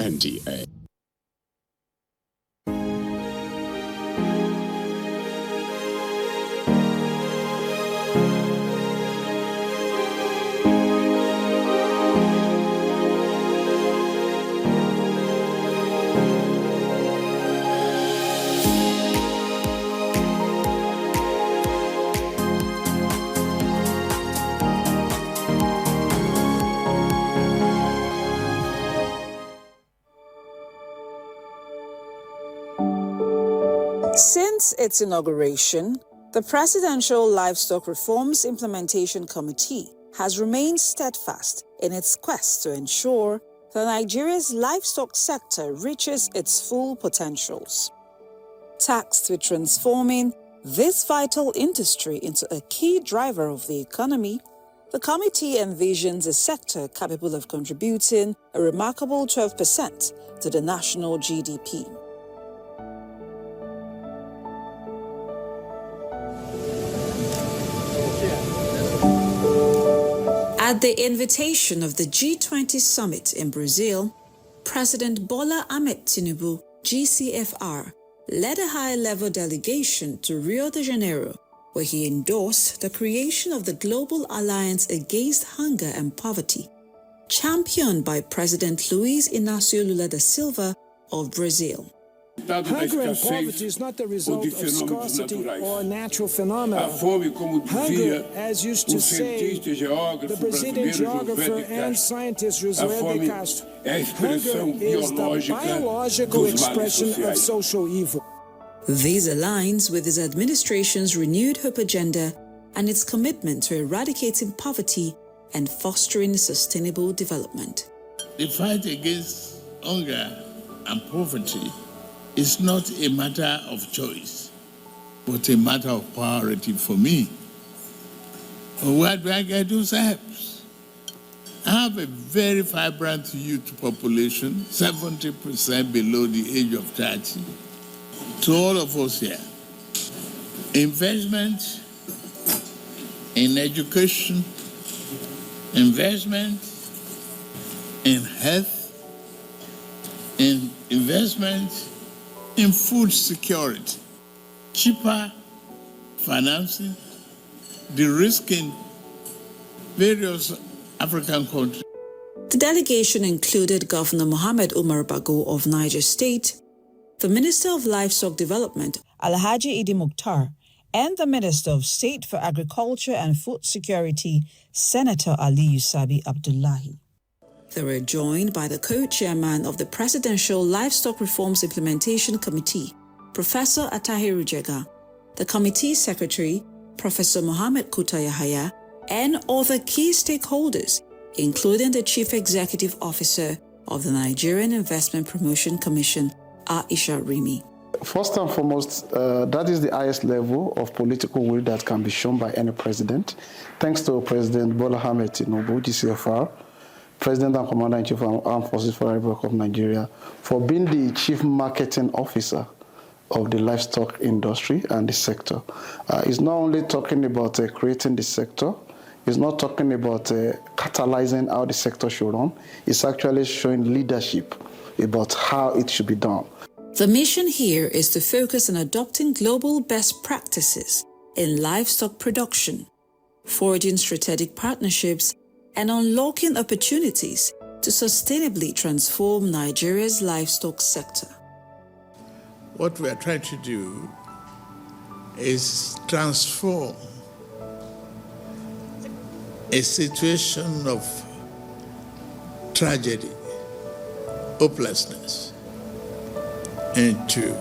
NDA. Since its inauguration, the Presidential Livestock Reforms Implementation Committee has remained steadfast in its quest to ensure that Nigeria's livestock sector reaches its full potentials. Tasked with transforming this vital industry into a key driver of the economy, the committee envisions a sector capable of contributing a remarkable 12% to the national GDP. At the invitation of the G20 summit in Brazil, President Bola Ahmed Tinubu, GCFR, led a high-level delegation to Rio de Janeiro, where he endorsed the creation of the Global Alliance Against Hunger and Poverty, championed by President Luiz Inácio Lula da Silva of Brazil. Hunger and poverty is not the result of scarcity or natural phenomena. Hunger, as used to say the Brazilian geographer and scientist José de Castro, hunger is the biological expression of social evil. This aligns with his administration's renewed hope agenda and its commitment to eradicating poverty and fostering sustainable development. The fight against hunger and poverty is not a matter of choice, but a matter of priority for me. What do I get to steps? I have a very vibrant youth population, 70% below the age of 30. To all of us here, investment in education, investment in health, investment in food security, cheaper financing, de-risking various African countries. The delegation included Governor Mohammed Umar Bago of Niger State, the Minister of Livestock Development, Alhaji Idi Mukhtar, and the Minister of State for Agriculture and Food Security, Senator Ali Yusabi Abdullahi. They were joined by the co-chairman of the Presidential Livestock Reforms Implementation Committee, Professor Atahiru Jega, the committee secretary, Professor Mohammed Kuta Yahaya, and other key stakeholders, including the Chief Executive Officer of the Nigerian Investment Promotion Commission, Aisha Rimi. First and foremost, that is the highest level of political will that can be shown by any president. Thanks to President Bola Ahmed Tinubu, GCFR, President and Commander-in-Chief of Armed Forces for the Republic of Nigeria, for being the Chief Marketing Officer of the livestock industry and the sector. It's not only talking about creating the sector, it's not talking about catalyzing how the sector should run, it's actually showing leadership about how it should be done. The mission here is to focus on adopting global best practices in livestock production, forging strategic partnerships, and unlocking opportunities to sustainably transform Nigeria's livestock sector. What we are trying to do is transform a situation of tragedy, hopelessness, into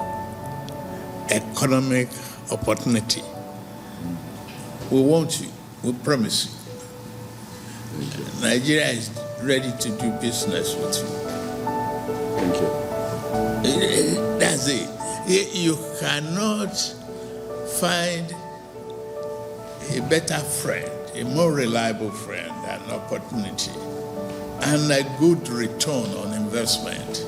economic opportunity. We want you, we promise you. Nigeria is ready to do business with you. Thank you. That's it. You cannot find a better friend, a more reliable friend, an opportunity, and a good return on investment,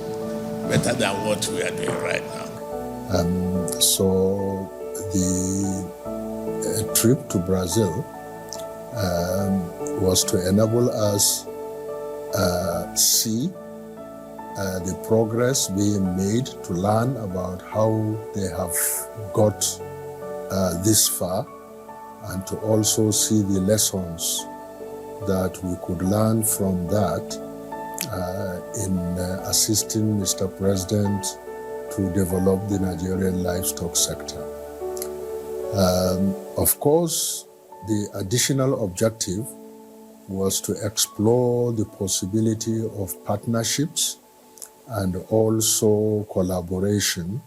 better than what we are doing right now. So the trip to Brazil was to enable us see the progress being made to learn about how they have got this far, and to also see the lessons that we could learn from that in assisting Mr. President to develop the Nigerian livestock sector. Of course, the additional objective was to explore the possibility of partnerships and also collaboration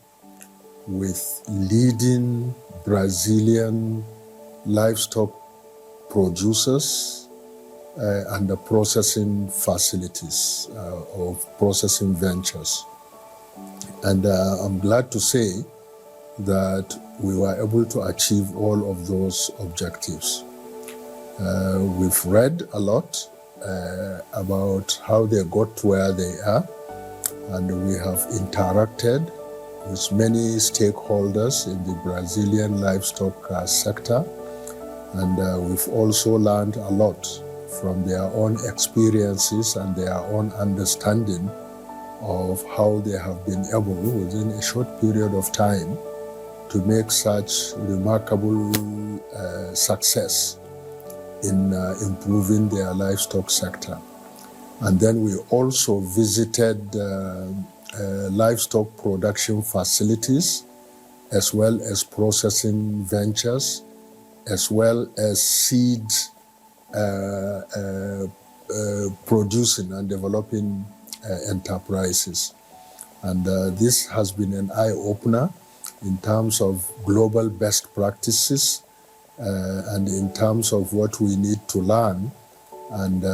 with leading Brazilian livestock producers and the processing facilities of processing ventures. And I'm glad to say that we were able to achieve all of those objectives. We've read a lot about how they got to where they are, and we have interacted with many stakeholders in the Brazilian livestock sector, and we've also learned a lot from their own experiences and their own understanding of how they have been able, within a short period of time, to make such remarkable success in improving their livestock sector. And then we also visited livestock production facilities, as well as processing ventures, as well as seed producing and developing enterprises. And this has been an eye-opener in terms of global best practices and in terms of what we need to learn and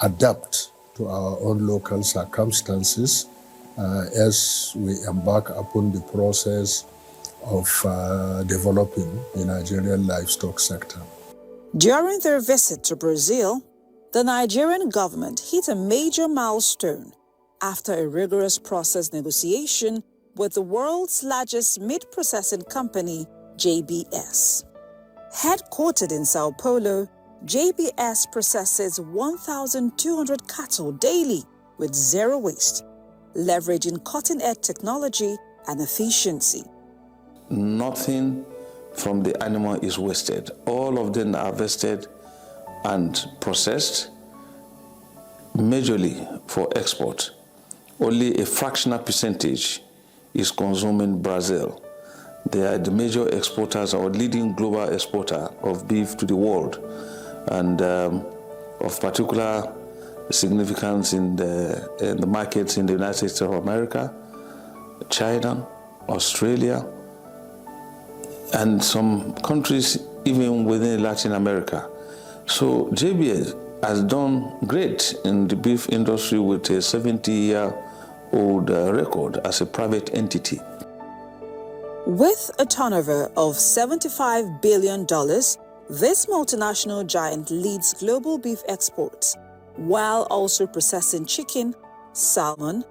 adapt to our own local circumstances as we embark upon the process of developing the Nigerian livestock sector. During their visit to Brazil, the Nigerian government hit a major milestone after a rigorous process negotiation with the world's largest meat processing company, JBS. Headquartered in Sao Paulo, JBS processes 1,200 cattle daily with zero waste, leveraging cutting-edge technology and efficiency. Nothing from the animal is wasted. All of them are harvested and processed majorly for export. Only a fractional percentage is consumed in Brazil. They are the major exporters or leading global exporter of beef to the world, and of particular significance in the markets in the United States of America, China, Australia, and some countries even within Latin America. So JBS has done great in the beef industry with a 70-year-old record as a private entity. With a turnover of $75 billion, this multinational giant leads global beef exports, while also processing chicken, salmon,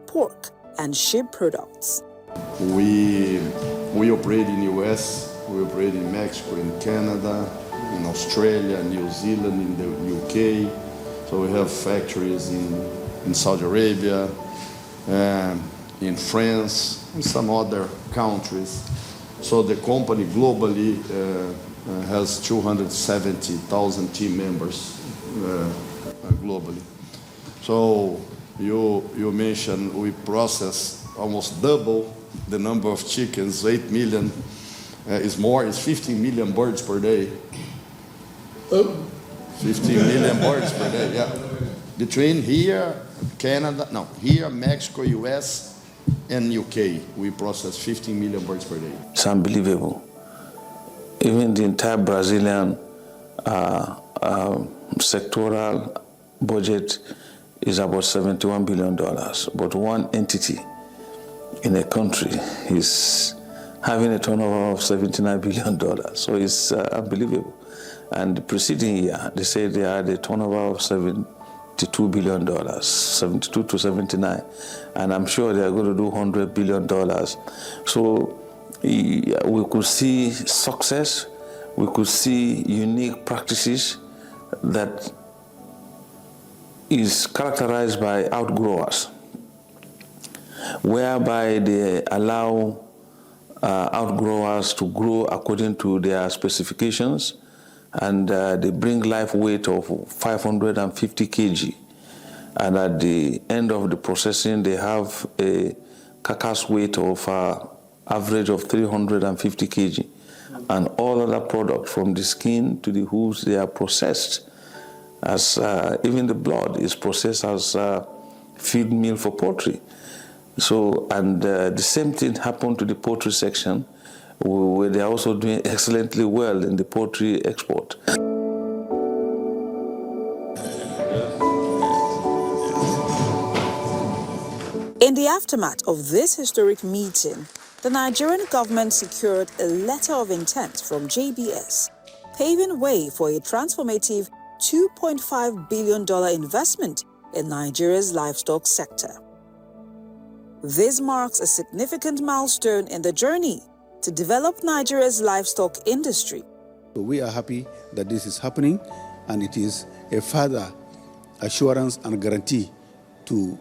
pork, and sheep products. We operate in the US, we operate in Mexico, in Canada, in Australia, New Zealand, in the UK. So we have factories in Saudi Arabia, in France, and some other countries. So the company globally has 270,000 team members globally. So you mentioned we process almost double the number of chickens. 8 million is more, it's 15 million birds per day. 15 million birds per day, yeah. Between here, here, Mexico, US, and UK, we process 15 million birds per day. It's unbelievable. Even the entire Brazilian sectoral budget is about $71 billion, but one entity in a country is having a turnover of $79 billion. So it's unbelievable. And the preceding year, they said they had a turnover of $72 billion, 72 to 79. And I'm sure they are going to do $100 billion. So we could see success, we could see unique practices that is characterized by outgrowers. whereby they allow outgrowers to grow according to their specifications, and they bring live weight of 550 kg. And at the end of the processing, they have a carcass weight of average of 350 kg. And all other products, from the skin to the hooves, they are processed as, even the blood is processed as feed meal for poultry. So, and the same thing happened to the poultry section, where they are also doing excellently well in the poultry export. In the aftermath of this historic meeting, the Nigerian government secured a letter of intent from JBS, paving way for a transformative $2.5 billion investment in Nigeria's livestock sector. This marks a significant milestone in the journey to develop Nigeria's livestock industry. So we are happy that this is happening, and it is a further assurance and guarantee to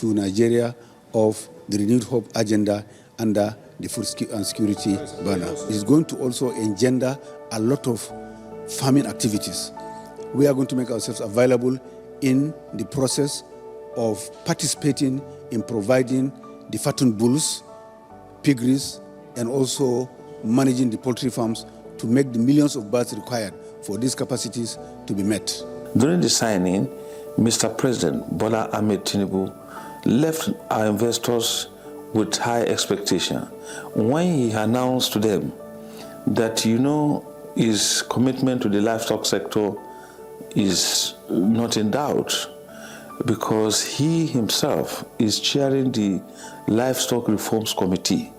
Nigeria of the renewed hope agenda under the food and security banner. It is going to also engender a lot of farming activities. We are going to make ourselves available in the process of participating in providing the fattened bulls, piggeries, and also managing the poultry farms to make the millions of birds required for these capacities to be met. During the signing, Mr. President Bola Ahmed Tinubu left our investors with high expectation when he announced to them that, his commitment to the livestock sector is not in doubt, because he himself is chairing the Livestock Reforms Committee.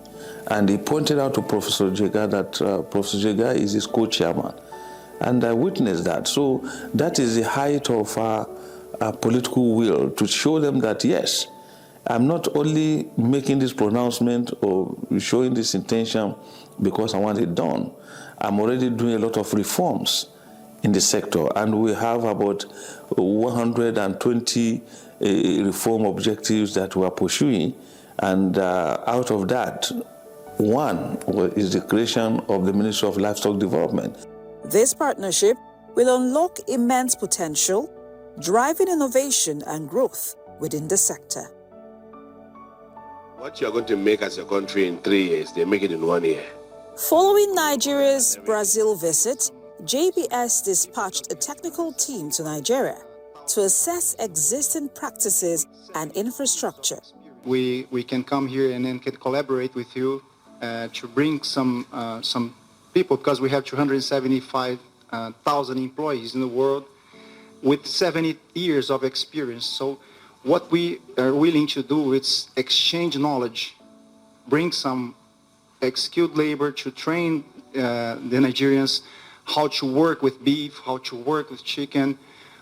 And he pointed out to Professor Jega that Professor Jega is his co-chairman. And I witnessed that. So that is the height of our political will, to show them that, yes, I'm not only making this pronouncement or showing this intention because I want it done. I'm already doing a lot of reforms in the sector, and we have about 120 reform objectives that we are pursuing, and out of that, one is the creation of the Ministry of Livestock Development. This partnership will unlock immense potential, driving innovation and growth within the sector. What you are going to make as a country in 3 years, they make it in 1 year. Following Nigeria's Brazil visit, JBS dispatched a technical team to Nigeria to assess existing practices and infrastructure. We can come here and then can collaborate with you to bring some people, because we have 275,000 employees in the world with 70 years of experience. So what we are willing to do is exchange knowledge, bring some skilled labor to train the Nigerians how to work with beef, how to work with chicken.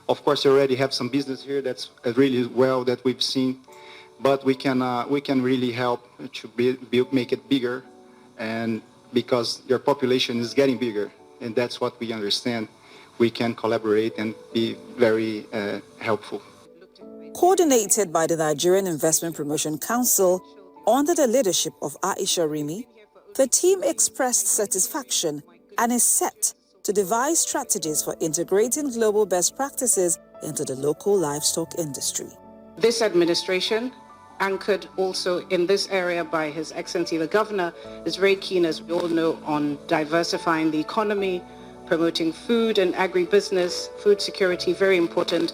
Of course, we already have some business here that's really well that we've seen, but we can really help to make it bigger, and because your population is getting bigger, and that's what we understand. We can collaborate and be very helpful. Coordinated by the Nigerian Investment Promotion Council under the leadership of Aisha Rimi, the team expressed satisfaction and is set to devise strategies for integrating global best practices into the local livestock industry. This administration, anchored also in this area by His Excellency the Governor, is very keen, as we all know, on diversifying the economy, promoting food and agribusiness, food security, very important.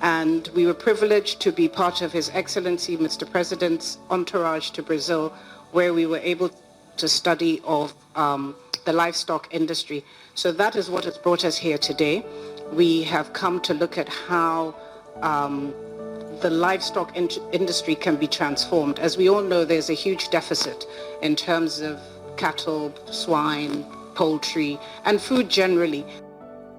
And we were privileged to be part of His Excellency Mr. President's entourage to Brazil, where we were able to study of the livestock industry. So that is what has brought us here today. We have come to look at how the livestock industry can be transformed. As we all know, there's a huge deficit in terms of cattle, swine, poultry, and food generally.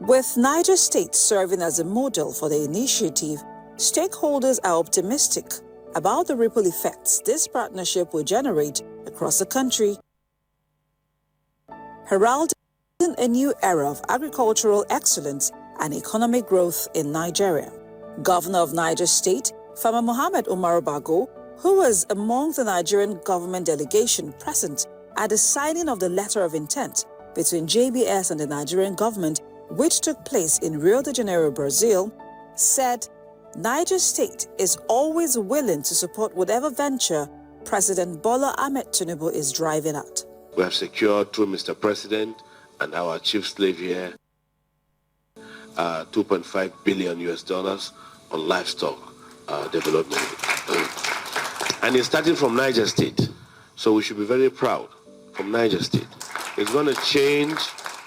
With Niger State serving as a model for the initiative, stakeholders are optimistic about the ripple effects this partnership will generate across the country, heralding a new era of agricultural excellence and economic growth in Nigeria. Governor of Niger State, Farmer Mohammed Umar Bago, who was among the Nigerian government delegation present at the signing of the letter of intent between JBS and the Nigerian government, which took place in Rio de Janeiro, Brazil, said Niger State is always willing to support whatever venture President Bola Ahmed Tinubu is driving at. We have secured through Mr. President and our chief slave here $2.5 billion on livestock development. And it's starting from Niger State. So we should be very proud from Niger State. It's going to change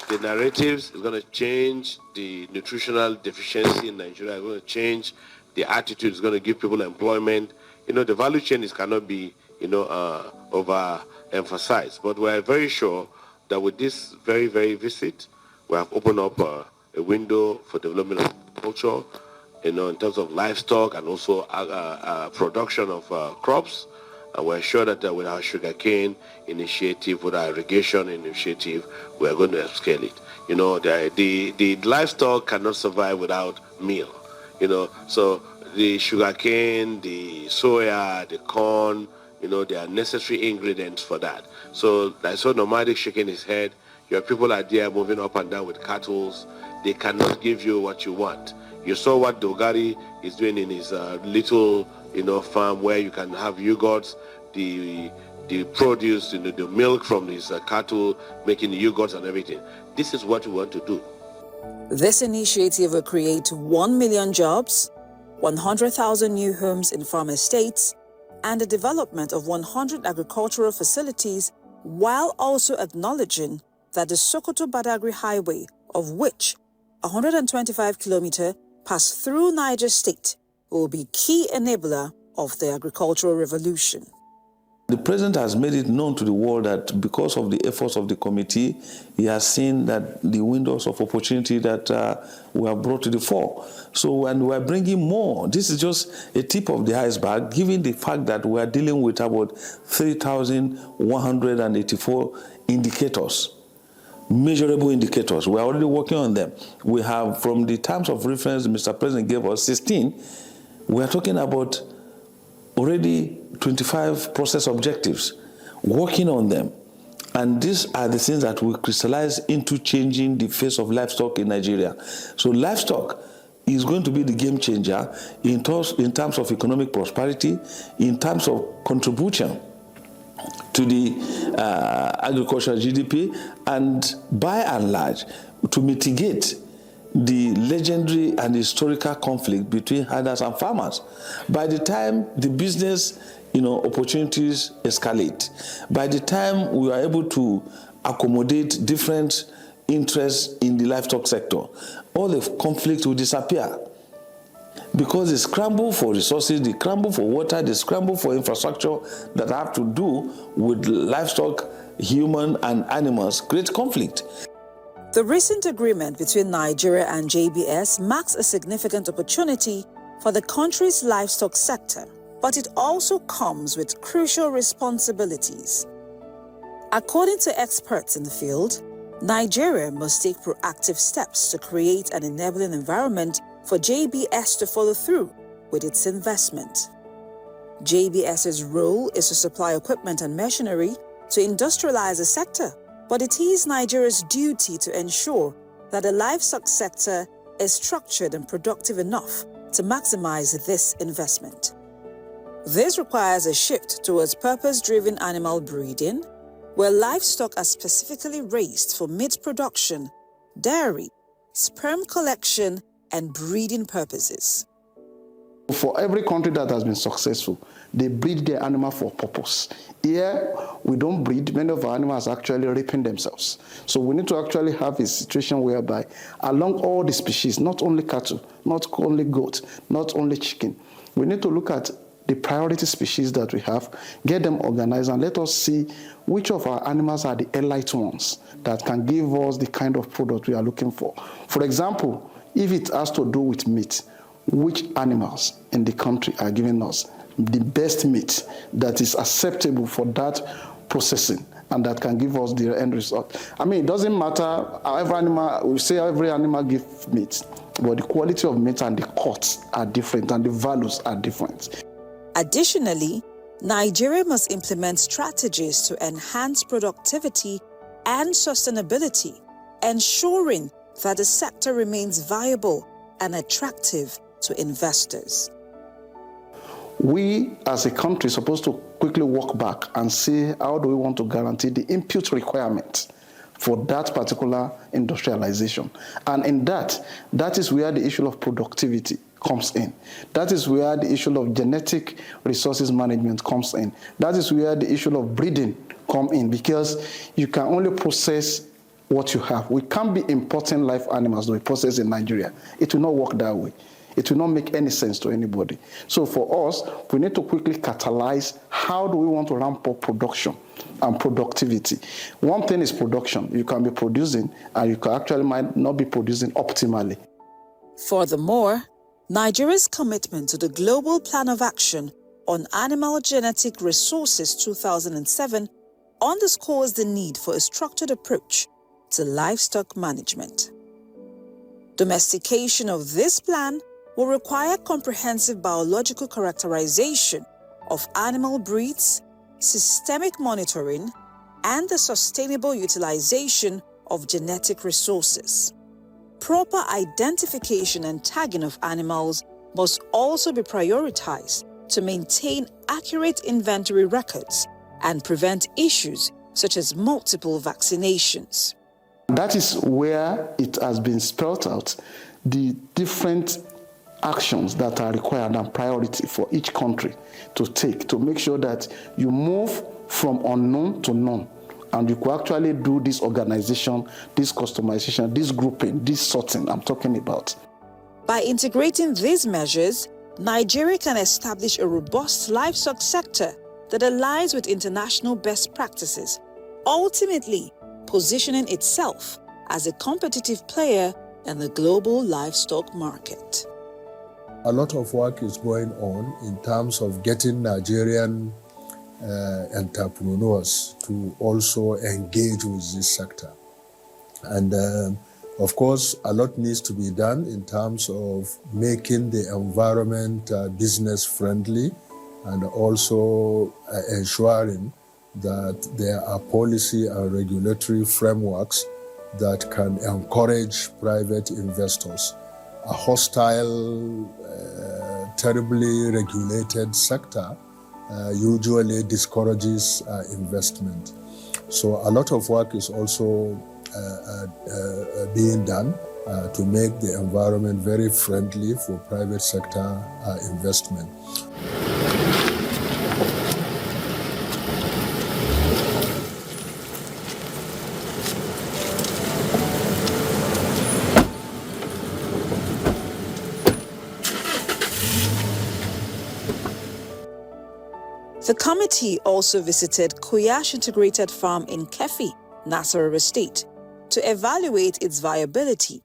the narratives, it's going to change the nutritional deficiency in Nigeria, it's going to change the attitude, it's going to give people employment. You know, the value chain cannot be, overemphasized. But we're very sure that with this very, very visit, we have opened up a window for development of culture, in terms of livestock and also production of crops. And we're sure that with our sugarcane initiative, with our irrigation initiative, we're going to upscale it. You know, the livestock cannot survive without meal. So the sugarcane, the soya, the corn, they are necessary ingredients for that. So I saw nomadic shaking his head. Your people are there moving up and down with cattle. They cannot give you what you want. You saw what Dogari is doing in his little, farm where you can have yogurts, the produce, the milk from his cattle, making the yogurts and everything. This is what we want to do. This initiative will create 1 million jobs, 100,000 new homes in farm estates, and the development of 100 agricultural facilities, while also acknowledging that the Sokoto-Badagry Highway, of which 125 kilometers pass through Niger State, will be key enabler of the agricultural revolution. The president has made it known to the world that because of the efforts of the committee, he has seen that the windows of opportunity that we have brought to the fore. So when we are bringing more, this is just a tip of the iceberg, given the fact that we are dealing with about 3,184 indicators, measurable indicators. We are already working on them. We have, from the terms of reference Mr. President gave us, 16, we are talking about already 25 process objectives, working on them. And these are the things that will crystallize into changing the face of livestock in Nigeria. So livestock is going to be the game changer in terms of economic prosperity, in terms of contribution to the agricultural GDP, and by and large, to mitigate the legendary and historical conflict between herders and farmers. By the time the business opportunities escalate, by the time we are able to accommodate different interests in the livestock sector, all the conflict will disappear. Because the scramble for resources, the scramble for water, the scramble for infrastructure that have to do with livestock, human and animals create conflict. The recent agreement between Nigeria and JBS marks a significant opportunity for the country's livestock sector, but it also comes with crucial responsibilities. According to experts in the field, Nigeria must take proactive steps to create an enabling environment for JBS to follow through with its investment. JBS's role is to supply equipment and machinery to industrialize the sector, but it is Nigeria's duty to ensure that the livestock sector is structured and productive enough to maximize this investment. This requires a shift towards purpose-driven animal breeding, where livestock are specifically raised for meat production, dairy, sperm collection, and breeding purposes. For every country that has been successful, they breed their animal for purpose. Here, we don't breed. Many of our animals are actually raping themselves. So we need to actually have a situation whereby along all the species, not only cattle, not only goat, not only chicken, we need to look at the priority species that we have, get them organized, and let us see which of our animals are the elite ones that can give us the kind of product we are looking for. For example, if it has to do with meat, which animals in the country are giving us the best meat that is acceptable for that processing and that can give us the end result? I mean, it doesn't matter, every animal, we say every animal gives meat, but the quality of meat and the cuts are different and the values are different. Additionally, Nigeria must implement strategies to enhance productivity and sustainability, ensuring that the sector remains viable and attractive to investors. We, as a country, are supposed to quickly walk back and see how do we want to guarantee the input requirements for that particular industrialization. And in that is where the issue of productivity comes in. That is where the issue of genetic resources management comes in. That is where the issue of breeding comes in, because you can only process what you have. We can't be importing live animals that we process in Nigeria. It will not work that way. It will not make any sense to anybody. So for us, we need to quickly catalyze how do we want to ramp up production and productivity. One thing is production. You can be producing and you can actually might not be producing optimally. Furthermore, Nigeria's commitment to the Global Plan of Action on Animal Genetic Resources 2007 underscores the need for a structured approach to livestock management. Domestication of this plan will require comprehensive biological characterization of animal breeds, systemic monitoring, and the sustainable utilization of genetic resources. Proper identification and tagging of animals must also be prioritized to maintain accurate inventory records and prevent issues such as multiple vaccinations. That is where it has been spelled out, the different actions that are required and priority for each country to take to make sure that you move from unknown to known. And you could actually do this organization, this customization, this grouping, this sorting I'm talking about. By integrating these measures, Nigeria can establish a robust livestock sector that aligns with international best practices, ultimately positioning itself as a competitive player in the global livestock market. A lot of work is going on in terms of getting Nigerian entrepreneurs to also engage with this sector. And of course, a lot needs to be done in terms of making the environment business friendly and also ensuring that there are policy and regulatory frameworks that can encourage private investors. A hostile, terribly regulated sector usually discourages investment. So a lot of work is also being done to make the environment very friendly for private sector investment. The committee also visited Kuyash Integrated Farm in Kefi, Nasarawa State, to evaluate its viability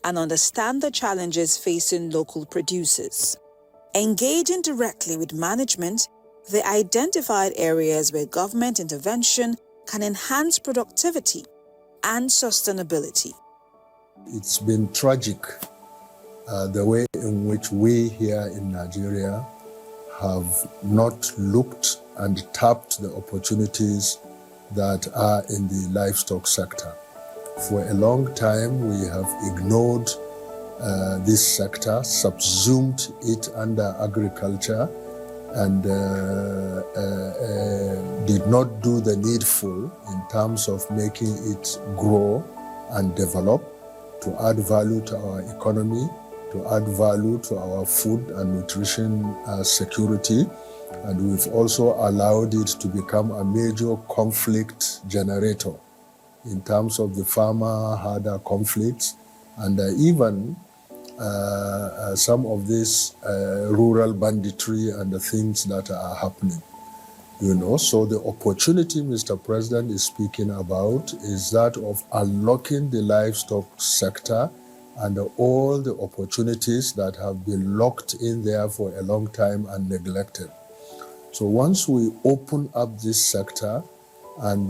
and understand the challenges facing local producers. Engaging directly with management, they identified areas where government intervention can enhance productivity and sustainability. It's been tragic the way in which we here in Nigeria have not looked and tapped the opportunities that are in the livestock sector. For a long time, we have ignored this sector, subsumed it under agriculture, and did not do the needful in terms of making it grow and develop to add value to our economy, to add value to our food and nutrition security. And we've also allowed it to become a major conflict generator in terms of the farmer-herder conflicts and even some of this rural banditry and the things that are happening. You know, so the opportunity Mr. President is speaking about is that of unlocking the livestock sector and all the opportunities that have been locked in there for a long time and neglected. So once we open up this sector and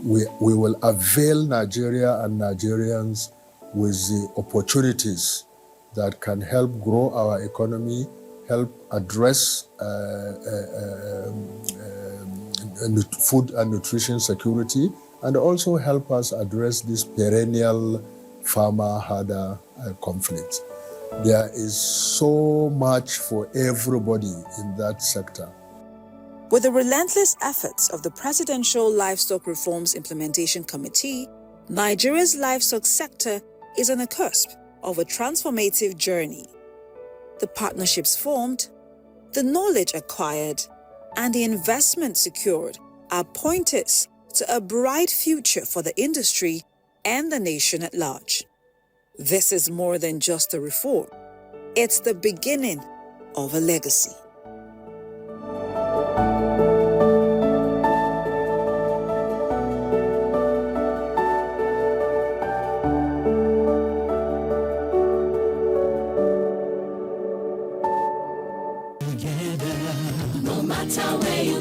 we will avail Nigeria and Nigerians with the opportunities that can help grow our economy, help address food and nutrition security, and also help us address this perennial farmer-herder conflict. There is so much for everybody in that sector. With the relentless efforts of the Presidential Livestock Reforms Implementation Committee, Nigeria's livestock sector is on the cusp of a transformative journey. The partnerships formed, the knowledge acquired, and the investment secured are pointers to a bright future for the industry and the nation at large. This is more than just a reform. It's the beginning of a legacy. No matter where you